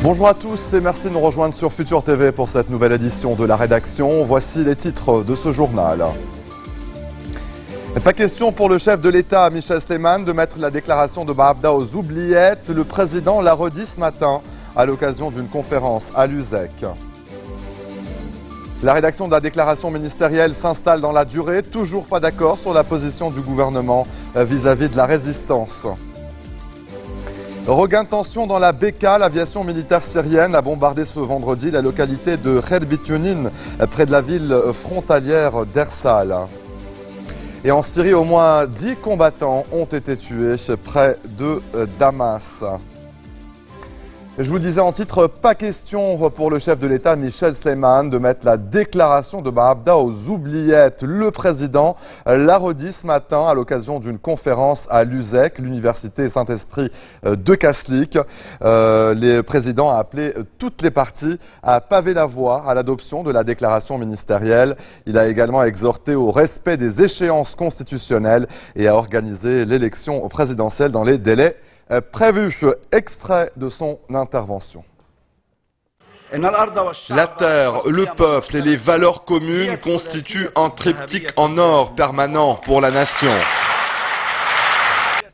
Bonjour à tous et merci de nous rejoindre sur Futur TV pour cette nouvelle édition de la rédaction. Voici les titres de ce journal. Pas question pour le chef de l'État, Michel Sleiman, de mettre la déclaration de Maabda aux oubliettes. Le président l'a redit ce matin à l'occasion d'une conférence à l'USEC. La rédaction de la déclaration ministérielle s'installe dans la durée. Toujours pas d'accord sur la position du gouvernement vis-à-vis de la résistance. Regain de tension dans la Beka, l'aviation militaire syrienne a bombardé ce vendredi la localité de Kher Bityounin, près de la ville frontalière d'Ersal. Et en Syrie, au moins 10 combattants ont été tués près de Damas. Je vous le disais en titre, pas question pour le chef de l'État, Michel Sleiman, de mettre la déclaration de Maabda aux oubliettes. Le président l'a redit ce matin à l'occasion d'une conférence à l'USEC, l'Université Saint-Esprit de Kaslik. Le président a appelé toutes les parties à paver la voie à l'adoption de la déclaration ministérielle. Il a également exhorté au respect des échéances constitutionnelles et à organiser l'élection présidentielle dans les délais prévu. Extrait de son intervention. La terre, le peuple et les valeurs communes constituent un triptyque en or permanent pour la nation.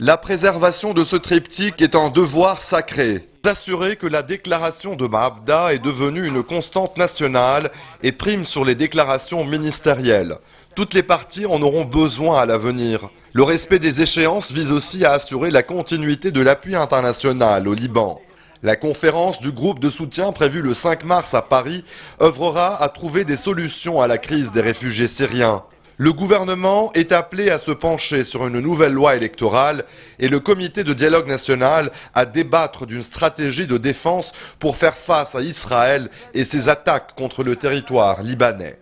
La préservation de ce triptyque est un devoir sacré. S'assurer que la déclaration de Maabda est devenue une constante nationale et prime sur les déclarations ministérielles. Toutes les parties en auront besoin à l'avenir. Le respect des échéances vise aussi à assurer la continuité de l'appui international au Liban. La conférence du groupe de soutien prévue le 5 mars à Paris œuvrera à trouver des solutions à la crise des réfugiés syriens. Le gouvernement est appelé à se pencher sur une nouvelle loi électorale et le comité de dialogue national à débattre d'une stratégie de défense pour faire face à Israël et ses attaques contre le territoire libanais.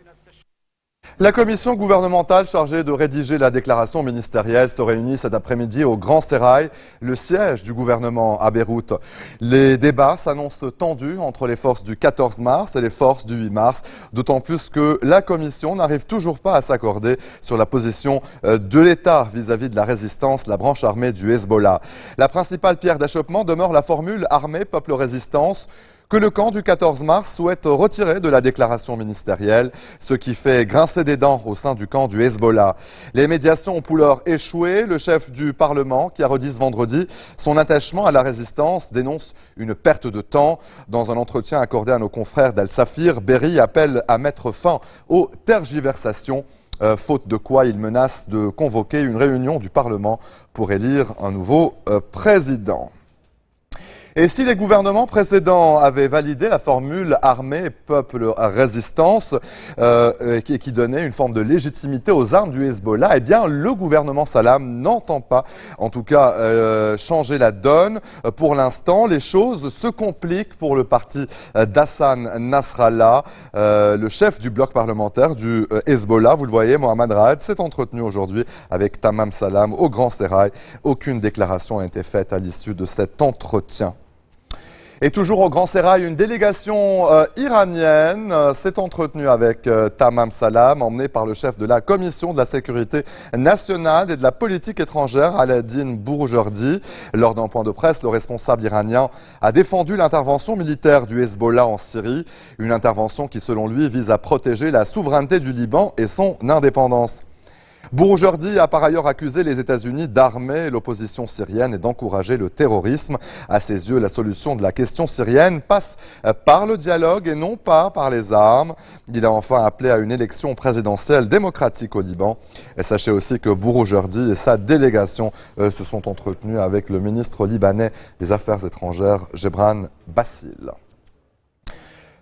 La commission gouvernementale chargée de rédiger la déclaration ministérielle se réunit cet après-midi au Grand Sérail, le siège du gouvernement à Beyrouth. Les débats s'annoncent tendus entre les forces du 14 mars et les forces du 8 mars, d'autant plus que la commission n'arrive toujours pas à s'accorder sur la position de l'État vis-à-vis de la résistance, la branche armée du Hezbollah. La principale pierre d'achoppement demeure la formule armée, peuple, résistance, que le camp du 14 mars souhaite retirer de la déclaration ministérielle, ce qui fait grincer des dents au sein du camp du Hezbollah. Les médiations ont pour l'heure échoué. Le chef du Parlement, qui a redit ce vendredi son attachement à la résistance, dénonce une perte de temps. Dans un entretien accordé à nos confrères d'Al Safir, Berry appelle à mettre fin aux tergiversations. Faute de quoi il menace de convoquer une réunion du Parlement pour élire un nouveau président. Et si les gouvernements précédents avaient validé la formule armée, peuple, résistance, qui donnait une forme de légitimité aux armes du Hezbollah, eh bien le gouvernement Salam n'entend pas, en tout cas, changer la donne. Pour l'instant, les choses se compliquent pour le parti d'Hassan Nasrallah, le chef du bloc parlementaire du Hezbollah. Vous le voyez, Mohamed Raad s'est entretenu aujourd'hui avec Tamam Salam au Grand Sérail. Aucune déclaration n'a été faite à l'issue de cet entretien. Et toujours au Grand Sérail, une délégation iranienne s'est entretenue avec Tamam Salam, emmenée par le chef de la Commission de la sécurité nationale et de la politique étrangère, Aladine Bouroujerdi. Lors d'un point de presse, le responsable iranien a défendu l'intervention militaire du Hezbollah en Syrie, une intervention qui, selon lui, vise à protéger la souveraineté du Liban et son indépendance. Bouroujerdi a par ailleurs accusé les États-Unis d'armer l'opposition syrienne et d'encourager le terrorisme. À ses yeux, la solution de la question syrienne passe par le dialogue et non pas par les armes. Il a enfin appelé à une élection présidentielle démocratique au Liban. Et sachez aussi que Bouroujerdi et sa délégation se sont entretenus avec le ministre libanais des Affaires étrangères, Gebran Bassil.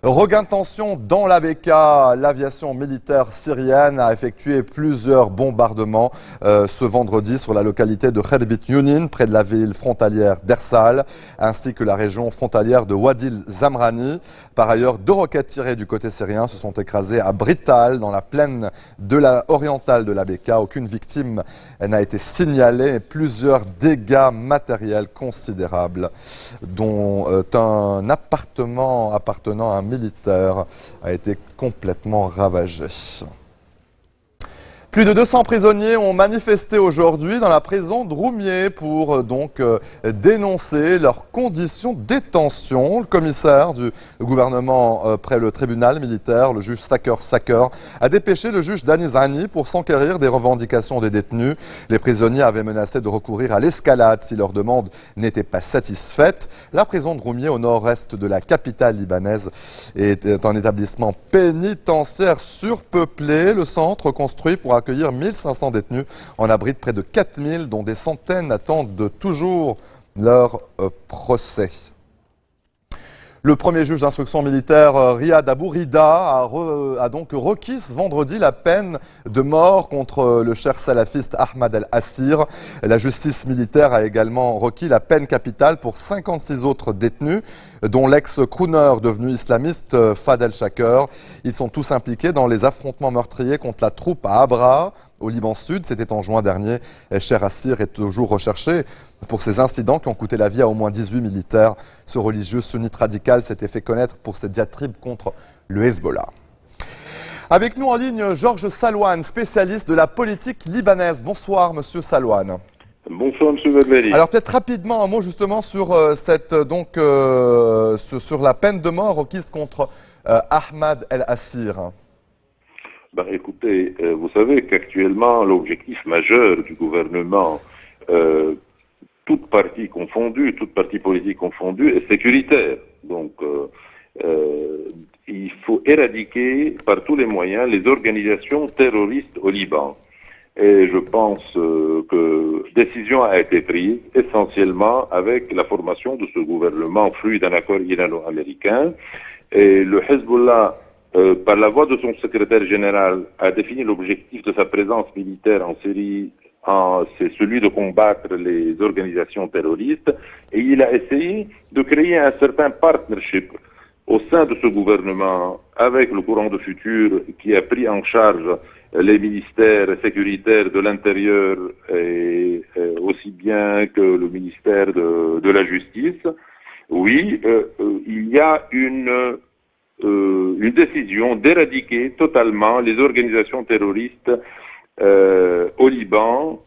Regain de tension dans la Beka, l'aviation militaire syrienne a effectué plusieurs bombardements ce vendredi sur la localité de Kher Bityounin, près de la ville frontalière d'Ersal, ainsi que la région frontalière de Wadi Zamrani. Par ailleurs, 2 roquettes tirées du côté syrien se sont écrasées à Brital, dans la plaine orientale de la Beka. Aucune victime n'a été signalée, et plusieurs dégâts matériels considérables, dont un appartement appartenant à un militaire a été complètement ravagé. Plus de 200 prisonniers ont manifesté aujourd'hui dans la prison de Roumieh pour dénoncer leurs conditions de détention. Le commissaire du gouvernement près le tribunal militaire, le juge Saker, a dépêché le juge Danizani pour s'enquérir des revendications des détenus. Les prisonniers avaient menacé de recourir à l'escalade si leur demande n'était pas satisfaite. La prison de Roumieh, au nord-est de la capitale libanaise, est un établissement pénitentiaire surpeuplé. Le centre construit pour accueillir 1500 détenus en abrite près de 4000, dont des centaines attendent toujours leur procès. Le premier juge d'instruction militaire, Riyad Abou Rida, a donc requis ce vendredi la peine de mort contre le cheikh salafiste Ahmad El-Assir. La justice militaire a également requis la peine capitale pour 56 autres détenus, dont l'ex-crooner devenu islamiste Fadel Shaker. Ils sont tous impliqués dans les affrontements meurtriers contre la troupe à Abra, au Liban Sud. C'était en juin dernier. Cheikh Assir est toujours recherché pour ces incidents qui ont coûté la vie à au moins 18 militaires. Ce religieux sunnite radical s'était fait connaître pour ses diatribes contre le Hezbollah. Avec nous en ligne, Georges Salouane, spécialiste de la politique libanaise. Bonsoir, monsieur Salouane. Bonsoir, monsieur Badbali. Alors peut-être rapidement un mot justement sur sur la peine de mort requise contre Ahmad El-Assir. Écoutez, vous savez qu'actuellement l'objectif majeur du gouvernement, toute partie politique confondue, est sécuritaire. Donc il faut éradiquer par tous les moyens les organisations terroristes au Liban. Et je pense que décision a été prise essentiellement avec la formation de ce gouvernement fruit d'un accord irano-américain. Et le Hezbollah, par la voix de son secrétaire général, a défini l'objectif de sa présence militaire en Syrie, c'est celui de combattre les organisations terroristes. Et il a essayé de créer un certain partnership au sein de ce gouvernement avec le courant de futur qui a pris en charge les ministères sécuritaires de l'Intérieur et aussi bien que le ministère de la Justice. Oui, il y a une décision d'éradiquer totalement les organisations terroristes au Liban,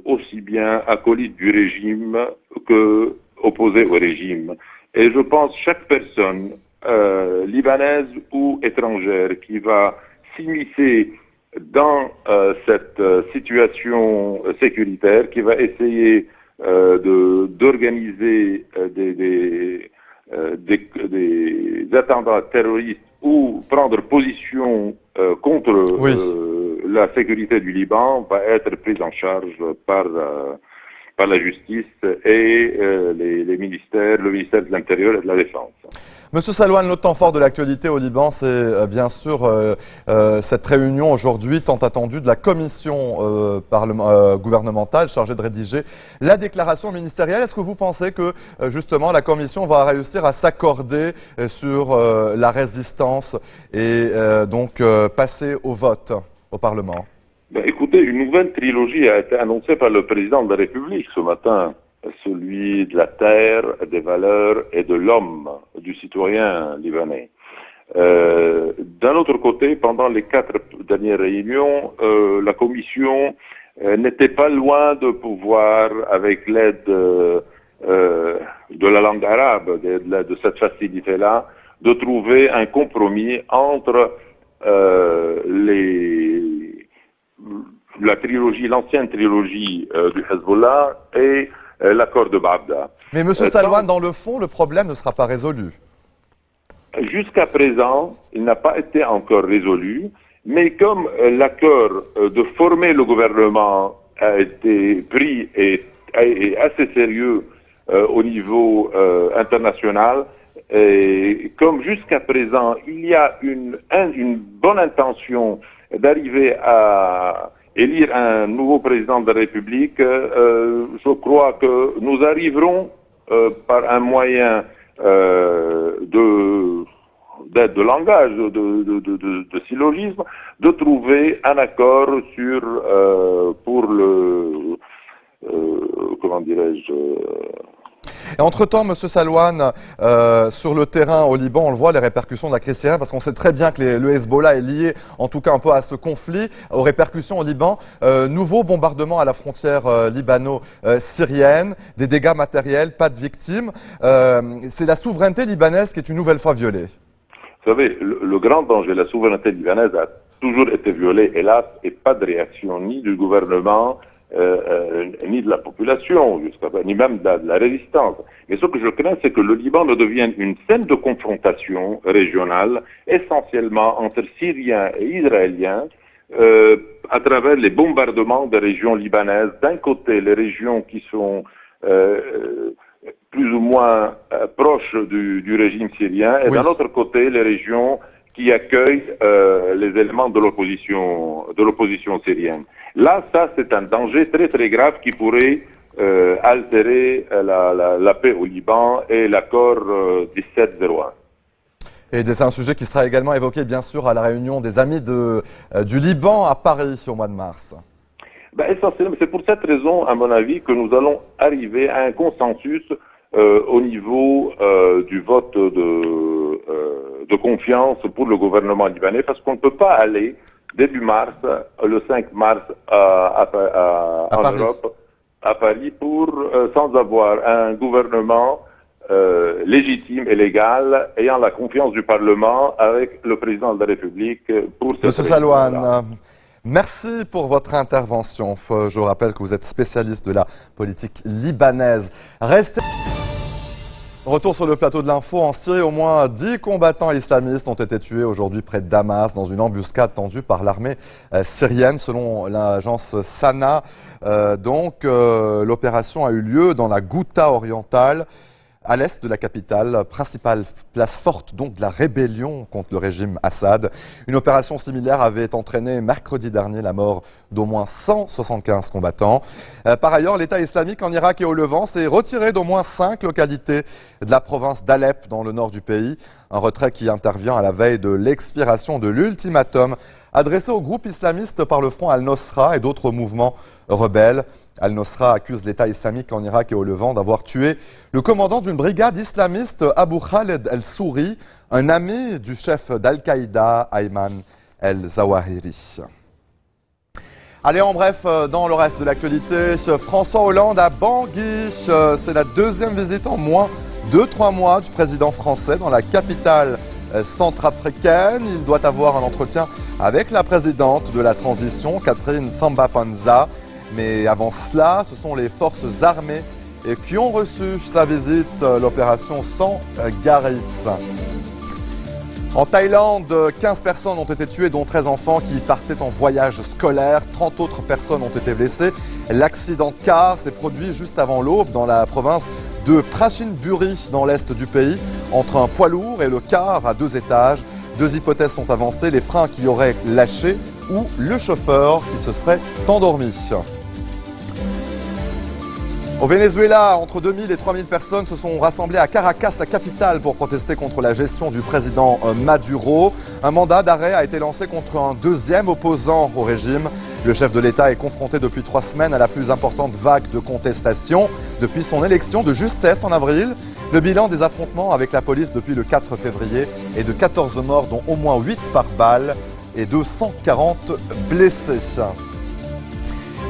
aussi bien acolytes du régime que opposés au régime. Et je pense chaque personne libanaise ou étrangère qui va s'immiscer dans cette situation sécuritaire, qui va essayer d'organiser des attentats terroristes ou prendre position contre la sécurité du Liban, va être prise en charge par la justice et les ministères, le ministère de l'Intérieur et de la Défense. Monsieur Salouane, l'autre temps fort de l'actualité au Liban, c'est bien sûr cette réunion aujourd'hui tant attendue de la commission gouvernementale chargée de rédiger la déclaration ministérielle. Est-ce que vous pensez que justement la commission va réussir à s'accorder sur la résistance et donc passer au vote au Parlement? Écoutez, une nouvelle trilogie a été annoncée par le président de la République ce matin. Celui de la terre, des valeurs et de l'homme, du citoyen libanais. D'un autre côté, pendant les 4 dernières réunions, la Commission n'était pas loin de pouvoir, avec l'aide de la langue arabe, de cette facilité-là, de trouver un compromis entre l'ancienne trilogie du Hezbollah et l'accord de Babda. Mais M. Salouane, dans le fond, le problème ne sera pas résolu. Jusqu'à présent, il n'a pas été encore résolu, mais comme l'accord de former le gouvernement a été pris et est assez sérieux au niveau international, et comme jusqu'à présent, il y a une bonne intention d'arriver à élire un nouveau président de la République, je crois que nous arriverons par un moyen d'aide de langage, de syllogisme, de trouver un accord sur pour le comment dirais-je Et entre-temps, M. Salouane, sur le terrain au Liban, on le voit, les répercussions de la crise syrienne, parce qu'on sait très bien que le Hezbollah est lié, en tout cas un peu à ce conflit, aux répercussions au Liban. Nouveau bombardement à la frontière libano-syrienne, des dégâts matériels, pas de victimes. C'est la souveraineté libanaise qui est une nouvelle fois violée. Vous savez, le grand danger, la souveraineté libanaise a toujours été violée, hélas, et pas de réaction ni du gouvernement, ni de la population, ni même de la résistance. Mais ce que je crains, c'est que le Liban ne devienne une scène de confrontation régionale, essentiellement entre Syriens et Israéliens, à travers les bombardements des régions libanaises. D'un côté, les régions qui sont plus ou moins proches du régime syrien, et d'un autre côté, les régions qui accueillent les éléments de l'opposition syrienne. Là, ça, c'est un danger très très grave qui pourrait altérer la paix au Liban et l'accord 1701. Et c'est un sujet qui sera également évoqué, bien sûr, à la réunion des Amis du Liban à Paris au mois de mars. Essentiellement, c'est pour cette raison, à mon avis, que nous allons arriver à un consensus au niveau du vote de confiance pour le gouvernement libanais, parce qu'on ne peut pas aller début mars, le 5 mars, en Europe, à Paris, sans avoir un gouvernement légitime et légal, ayant la confiance du Parlement avec le président de la République pour cette Monsieur Salouane, merci pour votre intervention. Je vous rappelle que vous êtes spécialiste de la politique libanaise. Retour sur le plateau de l'info. En Syrie, au moins 10 combattants islamistes ont été tués aujourd'hui près de Damas dans une embuscade tendue par l'armée syrienne, selon l'agence Sana. L'opération a eu lieu dans la Ghouta orientale, à l'est de la capitale, principale place forte donc de la rébellion contre le régime Assad. Une opération similaire avait entraîné mercredi dernier la mort d'au moins 175 combattants. Par ailleurs, l'État islamique en Irak et au Levant s'est retiré d'au moins 5 localités de la province d'Alep dans le nord du pays. Un retrait qui intervient à la veille de l'expiration de l'ultimatum adressé au groupe islamiste par le Front Al-Nosra et d'autres mouvements rebelles. Al-Nosra accuse l'État islamique en Irak et au Levant d'avoir tué le commandant d'une brigade islamiste, Abu Khaled el-Souri, un ami du chef d'Al-Qaïda, Ayman el-Zawahiri. Allez, en bref, dans le reste de l'actualité, François Hollande à Bangui. C'est la deuxième visite en moins de 3 mois du président français dans la capitale centrafricaine. Il doit avoir un entretien avec la présidente de la transition, Catherine Samba-Panza. Mais avant cela, ce sont les forces armées qui ont reçu sa visite, l'opération Sangaris. En Thaïlande, 15 personnes ont été tuées, dont 13 enfants qui partaient en voyage scolaire. 30 autres personnes ont été blessées. L'accident de car s'est produit juste avant l'aube dans la province de Prachinburi, dans l'est du pays, entre un poids lourd et le car à 2 étages. 2 hypothèses sont avancées, les freins qui auraient lâché ou le chauffeur qui se serait endormi. Au Venezuela, entre 2000 et 3000 personnes se sont rassemblées à Caracas, la capitale, pour protester contre la gestion du président Maduro. Un mandat d'arrêt a été lancé contre un deuxième opposant au régime. Le chef de l'État est confronté depuis 3 semaines à la plus importante vague de contestation depuis son élection de justesse en avril. Le bilan des affrontements avec la police depuis le 4 février est de 14 morts, dont au moins 8 par balle, et 240 blessés.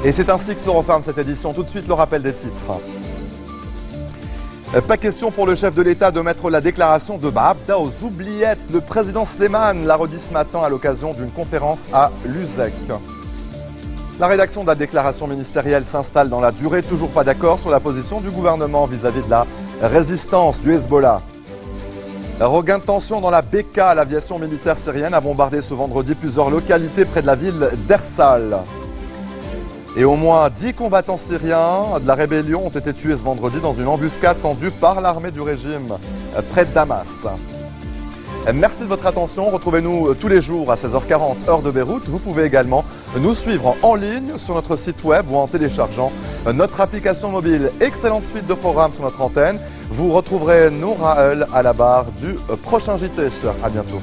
Et c'est ainsi que se referme cette édition. Tout de suite, le rappel des titres. Pas question pour le chef de l'État de mettre la déclaration de Mabda aux oubliettes. Le président Slimane l'a redit ce matin à l'occasion d'une conférence à Lusek. La rédaction de la déclaration ministérielle s'installe dans la durée. Toujours pas d'accord sur la position du gouvernement vis-à-vis de la résistance du Hezbollah. Regain de tension dans la Beka. L'aviation militaire syrienne a bombardé ce vendredi plusieurs localités près de la ville d'Ersal. Et au moins 10 combattants syriens de la rébellion ont été tués ce vendredi dans une embuscade tendue par l'armée du régime près de Damas. Merci de votre attention. Retrouvez-nous tous les jours à 16h40 heure de Beyrouth. Vous pouvez également nous suivre en ligne sur notre site web ou en téléchargeant notre application mobile. Excellente suite de programmes sur notre antenne. Vous retrouverez Noura El à la barre du prochain JT. À bientôt.